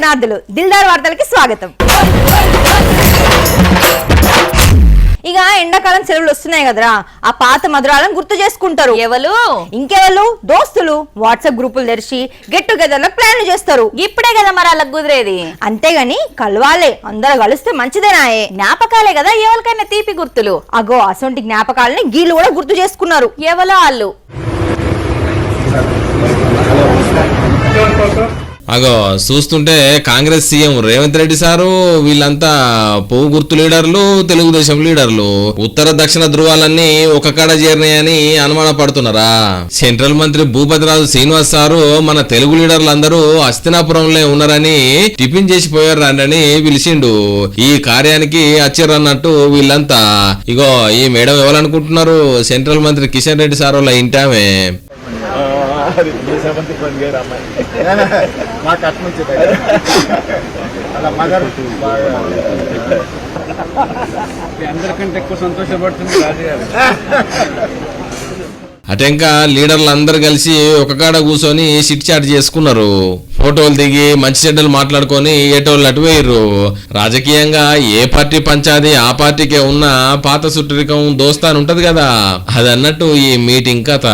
దర్శనార్థులు దిల్దార్ వార్తలకి స్వాగతం. ఇక ఎండాకాలం సెలవులు వస్తున్నాయి కదరా, ఆ పాత మధురాలను గుర్తు చేసుకుంటారు. ఇంకెవరు దోస్తులు వాట్సాప్ గ్రూపులు తెరిచి గెట్ టుగెదర్ ప్లాన్లు చేస్తారు. ఇప్పుడే కదా మరి అలా కుదిరేది. అంతేగాని కలవాలే, అందరూ కలిస్తే మంచిదేనాయే. జ్ఞాపకాలే కదా ఎవరికైనా తీపి గుర్తులు. అగో అసొంటి జ్ఞాపకాలని గీళ్ళు కూడా గుర్తు చేసుకున్నారు. ఎవరో వాళ్ళు అగో చూస్తుంటే కాంగ్రెస్ సీఎం రేవంత్ రెడ్డి సారు వీళ్ళంతా పువ్వు గుర్తు లీడర్లు, తెలుగుదేశం లీడర్లు ఉత్తర దక్షిణ ధృవాలన్నీ ఒక కాడ చేరినాయని అనుమాన పడుతున్నారా? సెంట్రల్ మంత్రి భూపతిరాజు శ్రీనివాస్ సారు మన తెలుగు లీడర్లు అందరూ హస్తినాపురంలో ఉన్నారని టిఫిన్ చేసి పోయారు అని పిలిచిండు. ఈ కార్యానికి అచ్చిర్రన్నట్టు వీళ్ళంతా. ఇగో ఈ మేడం ఎవరనుకుంటున్నారు? సెంట్రల్ మంత్రి కిషన్ రెడ్డి సారు వాళ్ళ ఇంటామే. అందరికంటే ఎక్కువ సంతోషపడుతుంది రాజుగారు. అటెంక లీడర్లు అందరు కలిసి ఒక కాడ కూర్చొని సిట్ చాట్ చేసుకున్నారు. ఫోటోలు దిగి మంచి చెడ్డలు మాట్లాడుకొని ఏటోళ్ళు అటు వేయరు. రాజకీయంగా ఏ పార్టీ పంచాది ఆ పార్టీకే ఉన్న పాత సుట్టరికం దోస్తాను ఉంటది కదా, అది అన్నట్టు ఈ మీటింగ్ కథ.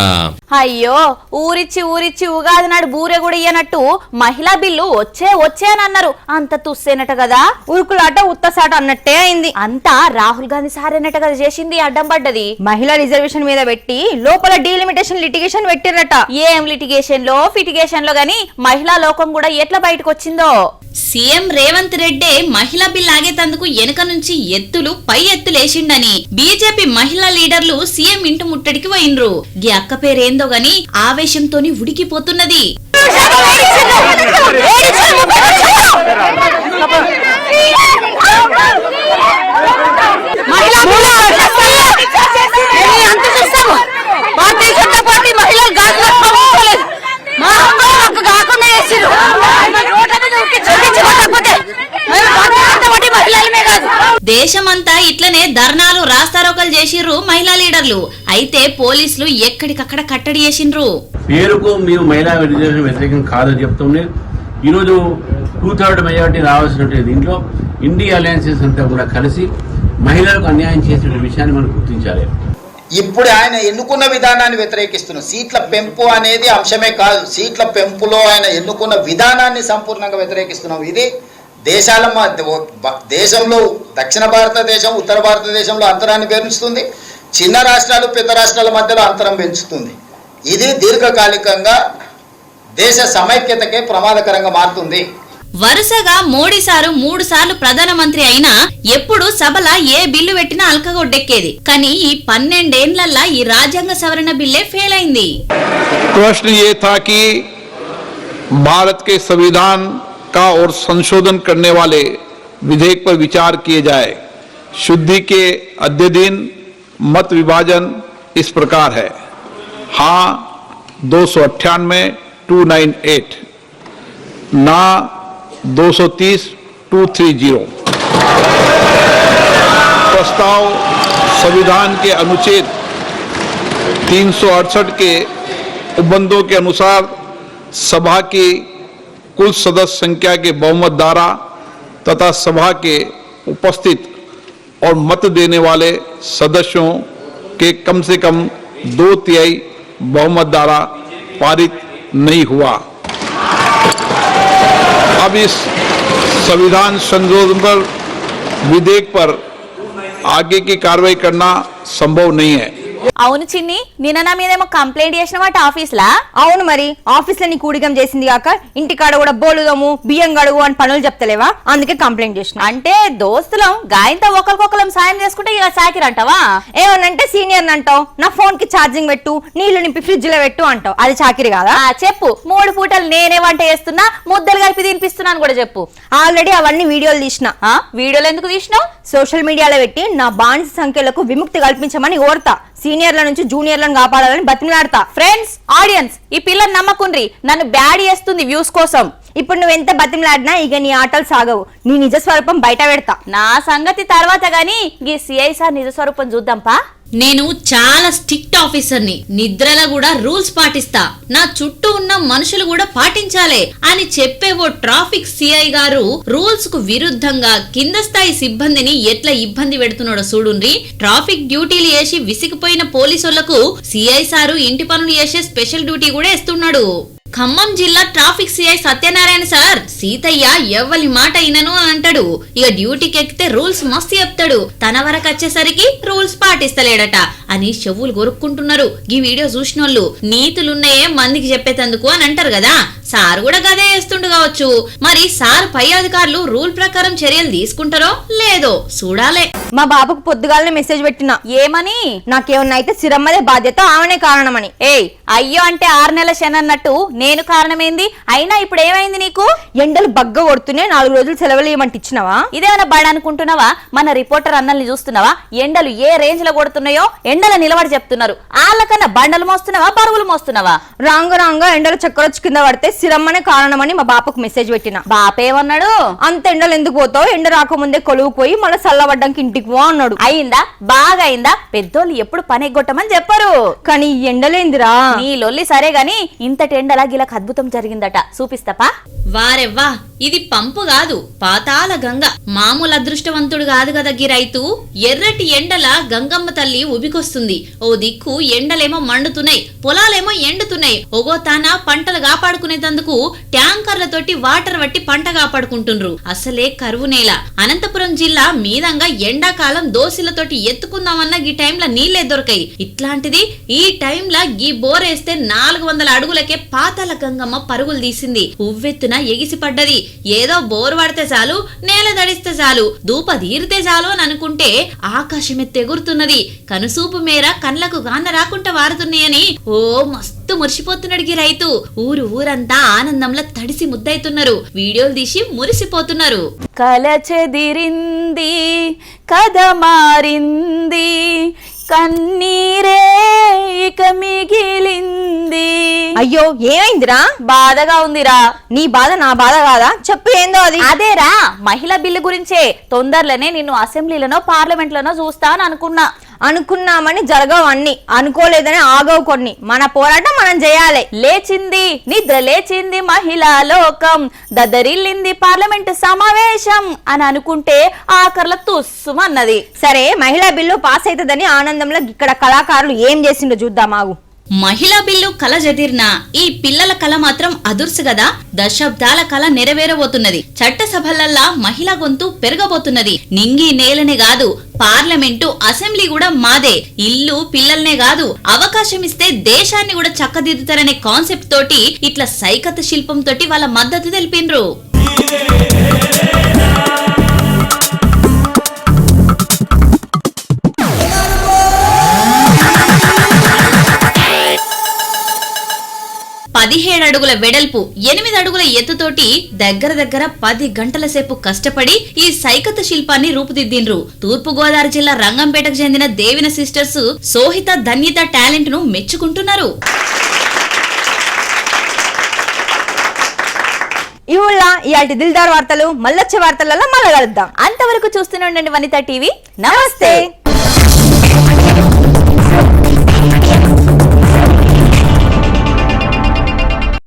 అయ్యో ఊరిచ్చి ఉగాది నాడు బూరె కూడా ఇయ్యనట్టు మహిళా బిల్లు వచ్చే అని అన్నారు. అంత తుస్సేనట కదా, ఉరుకులాట ఉత్తసాట అన్నట్టే అయింది. అంతా రాహుల్ గాంధీ సారేనట కదా చేసింది. అడ్డం పడ్డది. మహిళా రిజర్వేషన్ మీద పెట్టి లోపల డీలిమిటేషన్ లిటిగేషన్ పెట్టిరట. ఏం లిటిగేషన్ లో ఫిటిగేషన్ లో గాని మహిళా లోకం కూడా ఎట్లా బయటకు వచ్చిందో. సీఎం రేవంత్ రెడ్డి మహిళా బిల్ ఆగేతందుకు వెనుక నుంచి ఎత్తులు పై ఎత్తులేసిండని బీజేపీ మహిళా లీడర్లు సీఎం ఇంటి ముట్టడికి పోయినరు. గీ అక్క పేరేందో గాని ఆవేశంతోని ఉడికిపోతున్నది. దేశమంతా ఇట్లనే ధర్నాలు రాస్తారోకలు చేసిర్రు మహిళా లీడర్లు. అయితే పోలీసులు ఎక్కడికక్కడ కట్టడి చేసిండ్రు. పేరుకు మీరు మహిళా రిజర్వేషన్ వ్యతిరేకం కాదని చెప్తుండే ఈరోజు 2/3 మెజారిటీ రావాల్సినటువంటి దీంట్లో ఇండియా అలయన్సెస్ అంతా కూడా కలిసి మహిళలకు అన్యాయం చేసిన విషయాన్ని మనం గుర్తించాలి. ఇప్పుడు ఆయన ఎన్నుకున్న విధానాన్ని వ్యతిరేకిస్తున్న సీట్ల పెంపు అనేది అంశమే కాదు, సీట్ల పెంపులో ఆయన ఎన్నుకున్న విధానాన్ని సంపూర్ణంగా వ్యతిరేకిస్తున్నాం. ఇది దేశంలో దక్షిణ భారతదేశం ఉత్తర భారతదేశంలో అంతరాన్ని పెంచుతుంది, చిన్న రాష్ట్రాలు పెద్ద రాష్ట్రాల మధ్యలో అంతరం పెంచుతుంది. ఇది దీర్ఘకాలికంగా దేశ సమైక్యతకే ప్రమాదకరంగా మారుతుంది. వరుసగా మోడీ సారు 3 సార్లు ప్రధానమంత్రి అయినా ఎప్పుడు సభల ఏ బిల్లు పెట్టినా అల్కగొడ్డెక్కేది. కానీ ఈ 12 ఏళ్లల్లా ఈ రాజ్యాంగ సవరణ బిల్లే ఫెయిల్ అయింది. प्रश्न ये था कि भारत के संविधान का और संशोधन करने वाले विधेयक पर विचार किए जाए. शुद्धि के अद्यतन मत विभाजन इस प्रकार है: हाँ 298 298, ना 230 230. प्रस्ताव संविधान के अनुच्छेद 368 के उपबंधों के अनुसार सभा की कुल सदस्य संख्या के बहुमत द्वारा तथा सभा के उपस्थित और मत देने वाले सदस्यों के कम से कम 2/3 बहुमत द्वारा पारित नहीं हुआ. अब इस संविधान संशोधन पर विधेयक पर आगे की कार्रवाई करना संभव नहीं है. అవును చిన్ని, నిన్న నా మీదేమో కంప్లైంట్ చేసినవాట ఆఫీస్లా? అవును మరి, ఆఫీస్ లో నీ కూడికం చేసింది కాక ఇంటికాడ కూడా బోలుదము బియ్యం గడుగు అని పనులు చెప్తలేవా, అందుకే కంప్లైంట్ చేసిన. అంటే దోస్తులం గాయంతో ఒకరికొకరం సాయం చేసుకుంటే ఇక చాకిరంటావా? ఏమనంటే సీనియర్ అంటావు, నా ఫోన్ కి ఛార్జింగ్ పెట్టు, నీళ్లు నింపి ఫ్రిడ్జ్ లో పెట్టు అంటావు, అది చాకిరి కాదా? చెప్పు. 3 పూటలు నేనే వంట చేస్తున్నా, ముద్దలు కలిపి తినిపిస్తున్నాను కూడా చెప్పు. ఆల్రెడీ అవన్నీ వీడియోలు తీసిన. వీడియోలు ఎందుకు తీసినావు? సోషల్ మీడియాలో పెట్టి నా బానిస సంఖ్యలకు విముక్తి కల్పించమని కోరతా. సీనియర్ల నుంచి జూనియర్లను కాపాడాలని బతిమలాడతా. ఫ్రెండ్స్, ఆడియన్స్, ఈ పిల్లని నమ్మకుండ్రి, నన్ను బ్యాడ్ చేస్తుంది వ్యూస్ కోసం. ఇప్పుడు నువ్వు ఎంత బతిమలాడినా ఇక నీ ఆటలు సాగవు, నీ నిజ స్వరూపం బయట పెడతా. నా సంగతి తర్వాత గాని ఈ సిఐ సార్ నిజ స్వరూపం చూద్దాంపా. నేను చాలా స్ట్రిక్ట్ ఆఫీసర్ని, నిద్రలో కూడా రూల్స్ పాటిస్తా, నా చుట్టూ ఉన్న మనుషులు కూడా పాటించాలే అని చెప్పే ఓ ట్రాఫిక్ సిఐ గారు రూల్స్ కు విరుద్ధంగా కింద స్థాయి సిబ్బందిని ఎట్లా ఇబ్బంది పెడుతున్నాడో చూడుండ్రి. ట్రాఫిక్ డ్యూటీలు వేసి విసిగిపోయిన పోలీసులకు సిఐ సారు ఇంటి పనులు చేసే స్పెషల్ డ్యూటీ కూడా వేస్తున్నాడు. ఖమ్మం జిల్లా traffic CI Satyanarayana sir Seethaiah ఎవ్వలి మాట అయినను అంటాడు. ఇక డ్యూటీకి ఎక్కితే రూల్స్ మస్తు చెప్తాడు, తన వరకు వచ్చేసరికి రూల్స్ పాటిస్తలేడట అని చెవులు కొరుక్కుంటున్నారు. ఈ వీడియో చూసినోళ్ళు నీతులున్నాయే మందికి చెప్పేటందుకు అని అంటారు కదా, సార్ కూడా గదే చేస్తుండు కావచ్చు. మరి సార్ పై అధికారులు రూల్ ప్రకారం చర్యలు తీసుకుంటారో లేదో చూడాలే. మా బాబుకు పొద్దుగాలనే మెసేజ్ పెట్టినా, ఏమని? నాకేమన్నా అయితే సిరమ్మదే బాధ్యత, ఆమెనే కారణమని. ఏయ్ అయ్యో అంటే 6 నెలల శనన్నట్టు నేను కారణమేంది? అయినా ఇప్పుడు ఏమైంది నీకు? ఎండలు బగ్గ కొడుతూనే 4 రోజులు సెలవులు ఏమంటే ఇచ్చినావా? ఇదేమైనా బడి అనుకుంటున్నావా? మన రిపోర్టర్ అన్నల్ని చూస్తున్నావా? ఎండలు ఏ రేంజ్ లో కొడుతున్నాయో ఎండల నిలబడి చెప్తున్నారు. వాళ్ళకన్నా బండలు మోస్తున్నావా, బరువులు మోస్తున్నావా? రాంగా ఎండలు చక్కరొచ్చి కింద పడితే సిరమ్మనే కారణమని మా బాపకు మెసేజ్ పెట్టిన. బాపేమన్నాడు? అంత ఎండలు ఎందుకు పోతావు, ఎండ రాకముందే కొలువు పోయి మళ్ళీ చల్లబడ్డానికి ఇంటికి పో అన్నాడు. అయిందా? బాగా అయిందా? పెద్దోళ్ళు ఎప్పుడు పని ఎగ్గొట్టమని చెప్పరు. కానీ ఈ ఎండలేందిరా? నీ లొల్లి సరే గాని ఇంతటి ఎండలా గిలకు అద్భుతం జరిగిందట, చూపిస్తాపా. వారెవ్వా, ఇది పంపు కాదు, పాతాల గంగ. మామూలు అదృష్టవంతుడు కాదు కదా గీ రైతు. ఎర్రటి ఎండల గంగమ్మ తల్లి ఉబికొస్తుంది. ఓ దిక్కు ఎండలేమో మండుతున్నాయి, పొలాలేమో ఎండుతున్నాయి. ఒగో తాన పంటలు కాపాడుకునేందుకు ట్యాంకర్లతోటి వాటర్ పట్టి పంట కాపాడుకుంటుండ్రు. అసలే కరువు నేల. అనంతపురం జిల్లా మీదంగా ఎండాకాలం దోశలతోటి ఎత్తుకుందామన్నా ఈ టైంలో నీళ్లే దొరకాయి. ఇట్లాంటిది ఈ టైంలో గీ బోరేస్తే 400 అడుగులకే పాతాల గంగమ్మ పరుగులు తీసింది. ఉవ్వెత్తున ఎగిసి పడ్డది. ఏదో బోర్ పడితే చాలు, నేల దడిస్తే చాలు, దూప తీరితే చాలు అని అనుకుంటే ఆకాశమే తెగురుతున్నది. కనుసూపు మేర కళ్ళకు గాన రాకుండా వారుతున్నాయని ఓ మస్తు మురిసిపోతున్నాడు ఈ రైతు. ఊరంతా ఆనందంలో తడిసి ముద్దైతున్నారు. వీడియోలు తీసి మురిసిపోతున్నారు. కల చెదిరింది, కథ మారింది, కన్నీరే ఇక మిగిలింది. అయ్యో ఏమైందిరా? బాధగా ఉందిరా. నీ బాధ నా బాధ కాదా? చెప్పు ఏందో అది. అదేరా మహిళా బిల్లు గురించే. తొందరలోనే నిన్ను అసెంబ్లీలోనో పార్లమెంట్లోనో చూస్తాను అనుకున్నామని జరగవన్నీ, అనుకోలేదని ఆగవు కొన్ని. మన పోరాటం మనం చేయాలి. లేచింది నిద్ర లేచింది మహిళా లోకం, దద్దరిల్లింది పార్లమెంట్ సమావేశం అని అనుకుంటే ఆఖర్ల తుస్సుమన్నది. సరే, మహిళా బిల్లు పాస్ అవుతుందని ఆనందంలో ఇక్కడ కళాకారులు ఏం చేసిండో చూద్దాం ఆగు. మహిళా బిల్లు కల జదిర్నా, ఈ పిల్లల కల మాత్రం అదుర్సు గదా. దశాబ్దాల కల నెరవేరబోతున్నది. చట్టసభలల్లా మహిళా గొంతు పెరగబోతున్నది. నింగి నేలనే కాదు, పార్లమెంటు అసెంబ్లీ కూడా మాదే. ఇల్లు పిల్లల్నే కాదు, అవకాశం ఇస్తే దేశాన్ని కూడా చక్కదిద్దుతారనే కాన్సెప్ట్ తోటి ఇట్లా సైకత శిల్పం తోటి వాళ్ళ మద్దతు తెలిపిండ్రు. పదిహేడు అడుగుల వెడల్పు, 8 అడుగుల ఎత్తుతోటి దగ్గర 10 గంటల సేపు కష్టపడి ఈ సైకత శిల్పాన్ని రూపుదిద్దిండ్రు. తూర్పు గోదావరి జిల్లా రంగంపేటకు చెందిన దేవిన సిస్టర్స్ సోహిత ధన్యత టాలెంట్ ను మెచ్చుకుంటున్నారు. ఇవాళ దిల్దార్ వార్తలు, మళ్ళొచ్చే వార్తలలో మళ్ళా కలుద్దాం. అంతవరకు చూస్తూనే ఉండండి వనితా టీవీ. నమస్తే.